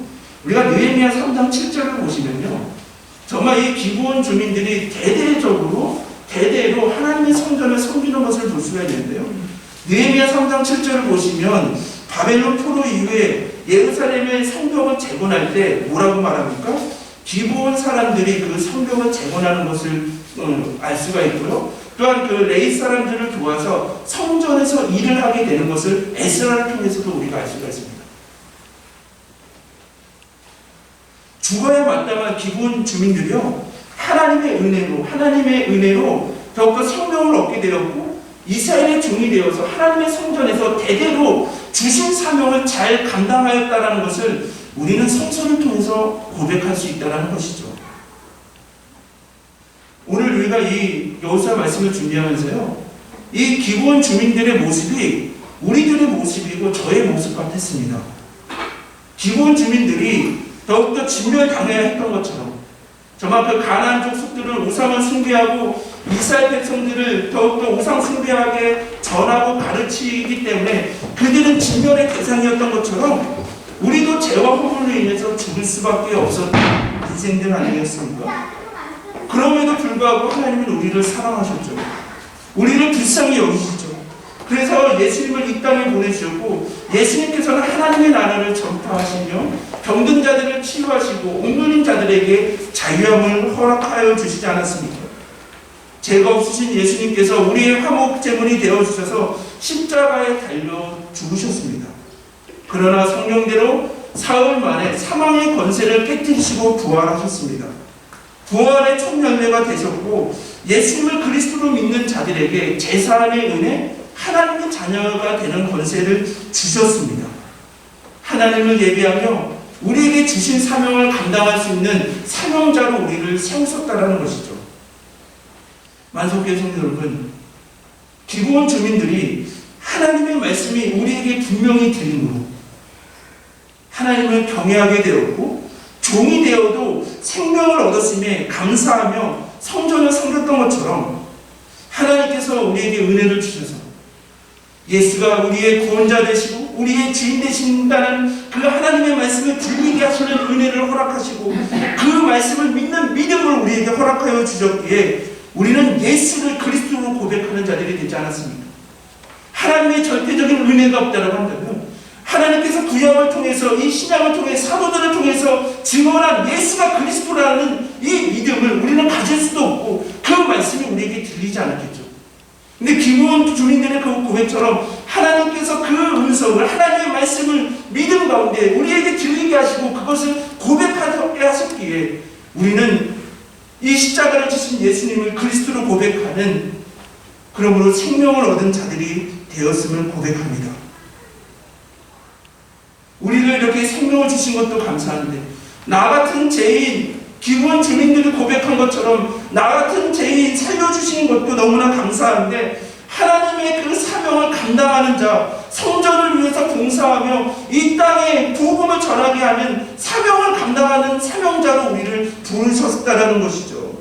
우리가 느헤미야 3장 7절을 보시면요, 정말 이 기브온 주민들이 대대로 하나님의 성전을 섬기는 것을 볼 수가 있는데요, 느헤미야 3장 7절을 보시면 바벨론 포로 이후에 예루살렘의 성벽을 재건할 때 뭐라고 말합니까? 기브온 사람들이 그 성벽을 재건하는 것을 알 수가 있고요, 또한 그 레위 사람들을 도와서 성전에서 일을 하게 되는 것을 에스라를 통해서도 우리가 알 수가 있습니다. 죽어야 마땅한 기브온 주민들이요, 하나님의 은혜로 더욱더 생명을 얻게 되었고 이스라엘의 종이 되어서 하나님의 성전에서 대대로 주신 사명을 잘 감당하였다라는 것을 우리는 성서를 통해서 고백할 수 있다는 것이죠. 오늘 우리가 이 여호수아 말씀을 준비하면서요, 이 기브온 주민들의 모습이 우리들의 모습이고 저의 모습 같았습니다. 기브온 주민들이 더욱더 진멸당해야 했던 것처럼 정말 그 가나안 족속들을 우상을 숭배하고 이스라엘 백성들을 더욱더 우상 숭배하게 전하고 가르치기 때문에 그들은 진멸의 대상이었던 것처럼 우리도 죄와 허물로 인해서 죽을 수밖에 없었던 인생들 아니겠습니까? 그럼에도 불구하고 하나님은 우리를 사랑하셨죠. 우리를 불쌍히 여기시죠. 그래서 예수님을 이 땅에 보내주셨고 예수님께서는 하나님의 나라를 전파하시며 병든 자들을 치유하시고 옥눌린 자들에게 자유함을 허락하여 주시지 않았습니까? 죄가 없으신 예수님께서 우리의 화목 제물이 되어주셔서 십자가에 달려 죽으셨습니다. 그러나 성령대로 사흘 만에 사망의 권세를 깨뜨리시고 부활하셨습니다. 부활의 첫 열매가 되셨고 예수님을 그리스도로 믿는 자들에게 제사함의 은혜, 하나님의 자녀가 되는 권세를 주셨습니다. 하나님을 예비하며 우리에게 주신 사명을 감당할 수 있는 사명자로 우리를 세우셨다는 것이죠. 만석교회 성도 여러분, 기브온 주민들이 하나님의 말씀이 우리에게 분명히 들림으로 하나님을 경외하게 되었고 종이 되어도 생명을 얻었음에 감사하며 성전을 섬겼던 것처럼 하나님께서 우리에게 은혜를 주셔서 예수가 우리의 구원자 되시고 우리의 주인 되신다는 그 하나님의 말씀을 들리게 하시는 은혜를 허락하시고 그 말씀을 믿는 믿음을 우리에게 허락하여 주셨기에 우리는 예수를 그리스도로 고백하는 자들이 되지 않았습니까? 하나님의 절대적인 은혜가 없다고 한다면 하나님께서 구약을 통해서 이 신약을 통해 사도들을 통해서 증언한 예수가 그리스도라는 이 믿음을 우리는 가질 수도 없고 그 말씀이 우리에게 들리지 않았겠죠. 근데 기브온 주민들의 그 고백처럼 하나님께서 그 음성을 하나님의 말씀을 믿음 가운데 우리에게 들리게 하시고 그것을 고백하게 하셨기에 우리는 이 십자가를 지신 예수님을 그리스도로 고백하는 그러므로 생명을 얻은 자들이 되었음을 고백합니다. 우리를 이렇게 생명을 주신 것도 감사한데 나 같은 죄인 기브온 주민들이 고백한 것처럼 나 같은 죄인 살려주시는 것도 너무나 감사한데 하나님의 그 사명을 감당하는 자, 성전을 위해서 봉사하며 이 땅에 복음을 전하게 하는 사명을 감당하는 사명자로 우리를 부르셨다는 것이죠.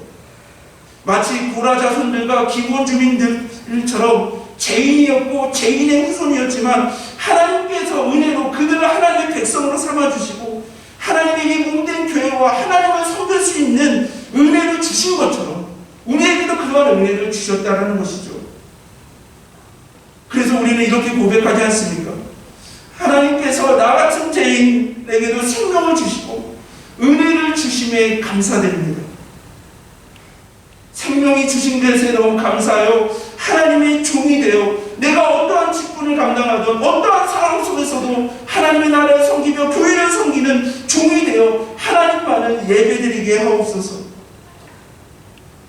마치 고라 자손들과 기브온 주민들처럼 죄인이었고 죄인의 후손이었지만 하나님께서 은혜로 그들을 하나님의 백성으로 삼아주시고 하나님의 이 몸된 교회와 하나님을 섬길 수 있는 은혜를 주신 것처럼 우리에게도 그러한 은혜를 주셨다는 것이죠. 그래서 우리는 이렇게 고백하지 않습니까? 하나님께서 나 같은 죄인에게도 생명을 주시고 은혜를 주심에 감사드립니다. 생명이 주신 것에 너무 감사하여 하나님의 종이 되어 내가 어떠한 직분을 감당하든 어떠한 상황 속에서도 하나님의 나라를 섬기며 교회를 섬기는 종이 되어 하나님만을 예배드리게 하옵소서.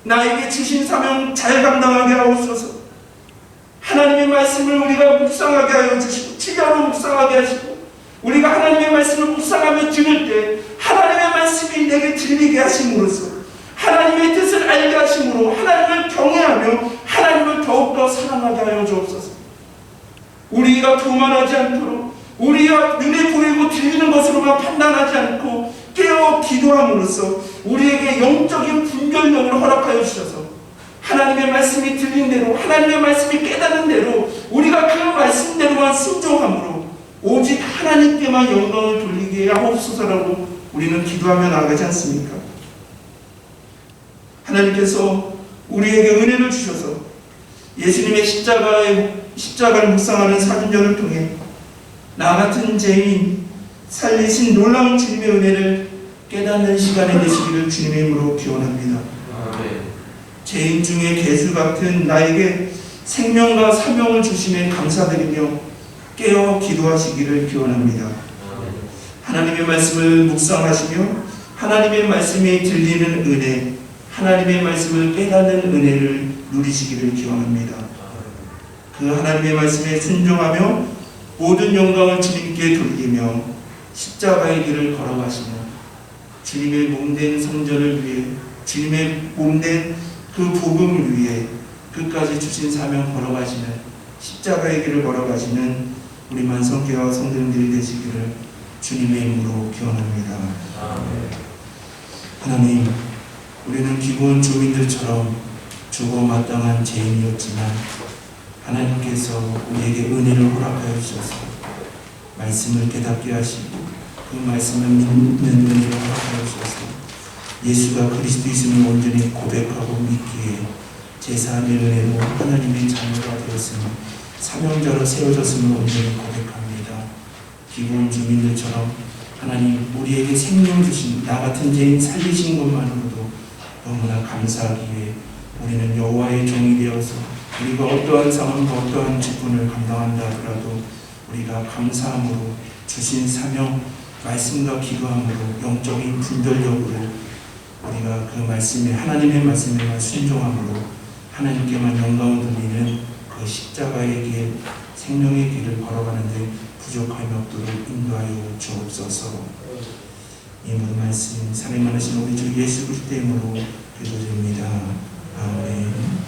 나에게 주신 사명 잘 감당하게 하옵소서. 하나님의 말씀을 우리가 묵상하게 하여 주시고 치료로 묵상하게 하시고 우리가 하나님의 말씀을 묵상하며 들을 때 하나님의 말씀이 내게 들리게 하심으로써 하나님의 뜻을 알게 하심으로 하나님을 경외하며 하나님을 더욱더 사랑하게 하여 주옵소서. 우리가 교만하지 않도록 우리가 눈에 보이고 들리는 것으로만 판단하지 않고 깨어 기도함으로써 우리에게 영적인 분별력을 허락하여 주셔서 하나님의 말씀이 들린 대로 하나님의 말씀이 깨닫는 대로 우리가 그 말씀대로만 순종함으로 오직 하나님께만 영광을 돌리게 하옵소서라고 우리는 기도하며 나아가지 않습니까? 하나님께서 우리에게 은혜를 주셔서 예수님의 십자가를 묵상하는 사순절을 통해 나 같은 죄인 살리신 놀라운 주님의 은혜를 깨닫는 시간이 되시기를 주님의 이름으로 기원합니다. 죄인 중에 개수 같은 나에게 생명과 사명을 주심에 감사드리며 깨어 기도하시기를 기원합니다. 하나님의 말씀을 묵상하시며 하나님의 말씀이 들리는 은혜, 하나님의 말씀을 깨닫는 은혜를 누리시기를 기원합니다. 그 하나님의 말씀에 순종하며 모든 영광을 주님께 돌리며 십자가의 길을 걸어가시며 주님의 몸된 성전을 위해 주님의 몸된 그 복음을 위해 끝까지 주신 사명 걸어가시는 십자가의 길을 걸어가시는 우리 만성교회와 성도님들이 되시기를 주님의 이름으로 기원합니다. 하나님, 우리는 기브온 주민들처럼 죽어 마땅한 죄인이었지만 하나님께서 우리에게 은혜를 허락하여 주셔서 말씀을 깨닫게 하시고 그 말씀을 믿는 은혜를 허락하여 주셔서 예수가 그리스도이심을 온전히 고백하고 믿기에 제사함의 은혜로 하나님의 자녀가 되었으니 사명자로 세워졌음을 온전히 고백합니다. 기고온 주민들처럼 하나님 우리에게 생명 주신 나 같은 죄인 살리신 것만으로도 너무나 감사하기에 우리는 여호와의 종이 되어서 우리가 어떠한 상황과 어떠한 직분을 감당한다 하더라도 우리가 감사함으로 주신 사명 말씀과 기도함으로 영적인 분별력으로 우리가 그 말씀에 하나님의 말씀에만 순종함으로 하나님께만 영광을 돌리는 그 십자가의 길, 생명의 길을 걸어가는데 부족함이 없도록 인도하여 주옵소서. 이 모든 말씀 사랑하신 우리 주 예수 그리스도의 이름으로 기도드립니다. 아멘.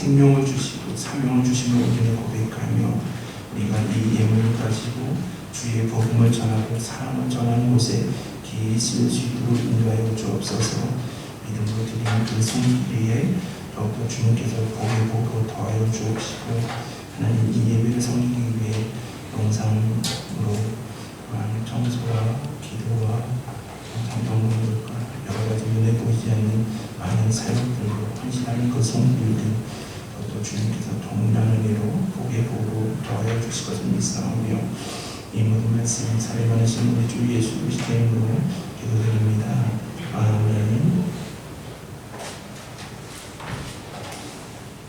생명을 주시고 사명을 주심을 온전히 고백하며 우리가 이 예물을 가지고 주의 복음을 전하고 사랑을 전하는 곳에 기회에 쓰일 수 있도록 인도하여 주옵소서. 믿음으로 드리는 그 손길에 더욱더 주님께서 복의 복으로 더하여 주옵시고 하나님 이 예배를 섬기기 위해 영상으로 청소와 기도와 영상정보물과 여러가지 눈에 보이지 않는 많은 사역들로 헌신하는 그 손길들 또 주님께서 동일한 은혜로 복의 복으로 더하여 주실 것을 믿사오며 이 모든 말씀 살해받으신 우리 주 예수 그리스도의 이름으로 기도드립니다. 아멘.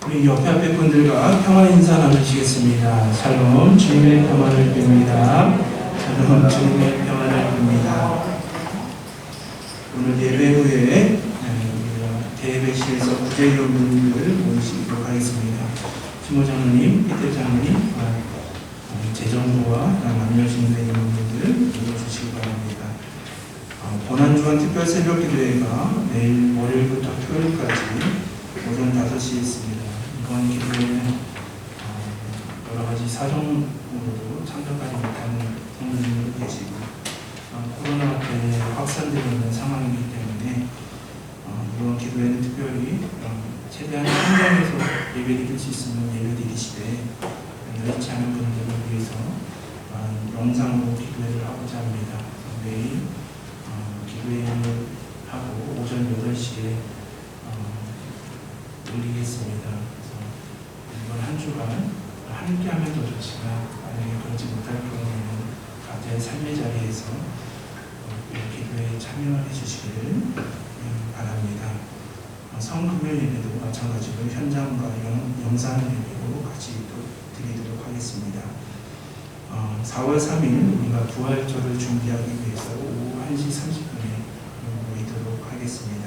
우리 옆에 앞에 분들과 평화 인사 나누시겠습니다. 샬롬, 주님의 평화를 빕니다. 샬롬, 주님의 평화를 빕니다. 오늘 예배 후에 대회실에서 구제위원분들 모시도록 하겠습니다. 신모 장로님, 이태 장로님, 재정부와 남녀신대 임원분들 모여주시기 바랍니다. 고난주간 특별 새벽 기도회가 내일 월요일부터 토요일까지 오전 5시에 있습니다. 이번 기도회는 여러 가지 사정으로도 참석하지 못하는 성도님도 계시고 코로나 때문에 확산되고 있는 상황이기 때문에 이번 기도회는 특별히 최대한 현장에서 예배드릴 수 있으면 예배드리시되 여의치 않은 분들을 위해서 영상으로 기도회를 하고자 합니다. 매일 기도회를 하고 오전 8시에 올리겠습니다. 그래서 이번 한 주간 함께하면 더 좋지만 만약에 그러지 못할 경우에는 각자의 삶의 자리에서 기도에 참여해 주시기를 바랍니다. 성금요 예배도 마찬가지로 현장과 영상 예배로 같이 드리도록 하겠습니다. 4월 3일 우리가 부활절을 준비하기 위해서 오후 1시 30분에 모이도록 하겠습니다.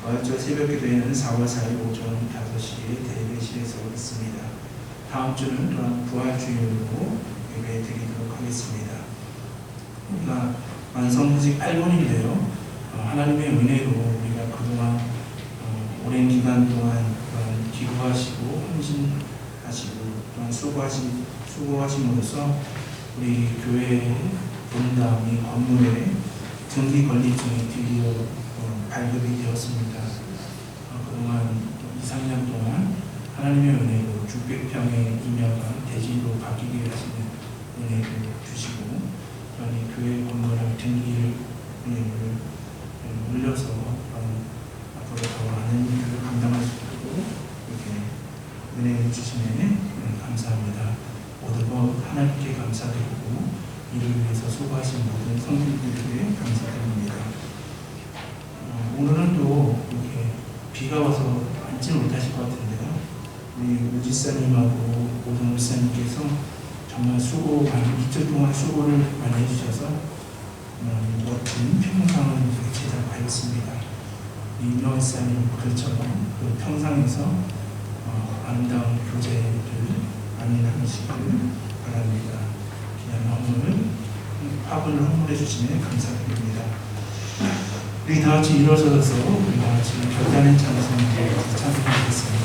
부활절 새벽기도회는 4월 4일 오전 5시에 대회실에서 있습니다. 다음 주는 또한 부활주일로 예배 드리도록 하겠습니다. 우리가 완성부직 8번인데요. 하나님의 은혜로 우리가 그동안 오랜 기간 동안 기도하시고 헌신하시고 또한 수고하심으로써 우리 교회의 분당 이 건물에 등기 권리증이 드디어 발급이 되었습니다. 그동안 2-3년 동안 하나님의 은혜로 600평의 임야가 대지로 바뀌게 하시는 은혜를 주시고 또한 이 교회 건물을 등기를 올려서 앞으로 더 많은 일을 감당할 수 있도록 이렇게 은혜를 주시면 감사합니다. 모두 하나님께 감사드리고 이를 위해서 수고하신 모든 성도들에게 감사드립니다. 오늘은 또 이렇게 비가 와서 앉지 못하실 것 같은데요. 우리 우지사님하고 오동물사님께서 정말 이틀 동안 수고를 많이 해주셔서 멋진 평상을 제작하였습니다. 임노원사님 글처럼 그 평상에서 아름다운 교재를 많이 나누시기를 바랍니다. 귀한 화분을 헌물해 주시면 감사드립니다. 우리 다 같이 일어서서 우리 다 같이 결단의 찬송에 참여하겠습니다.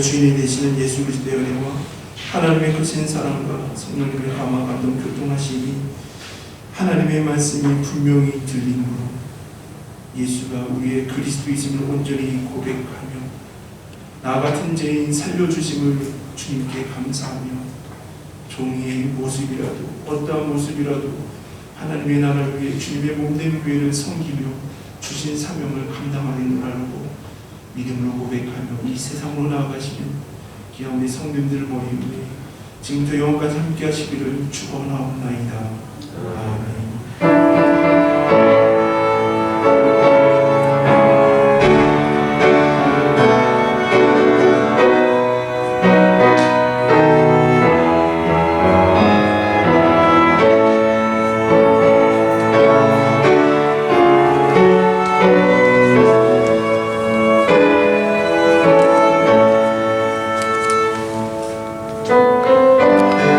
주인이 되시는 예수 그리스도의 은혜와 하나님의 크신 사랑과 성령님의 감화 감동 교통하심이 하나님의 말씀이 분명히 들림으로 예수가 우리의 그리스도이심을 온전히 고백하며 나 같은 죄인 살려주심을 주님께 감사하며 종이의 모습이라도 어떠한 모습이라도 하나님의 나라를 위해 주님의 몸된 교회를 섬기며 주신 사명을 감당하는 줄 알고 믿음으로 고백하며 이 세상으로 나아가시는 귀한 우리 성도님들을 머리 위에 지금부터 영원까지 함께 하시기를 축원하옵나이다. 아멘.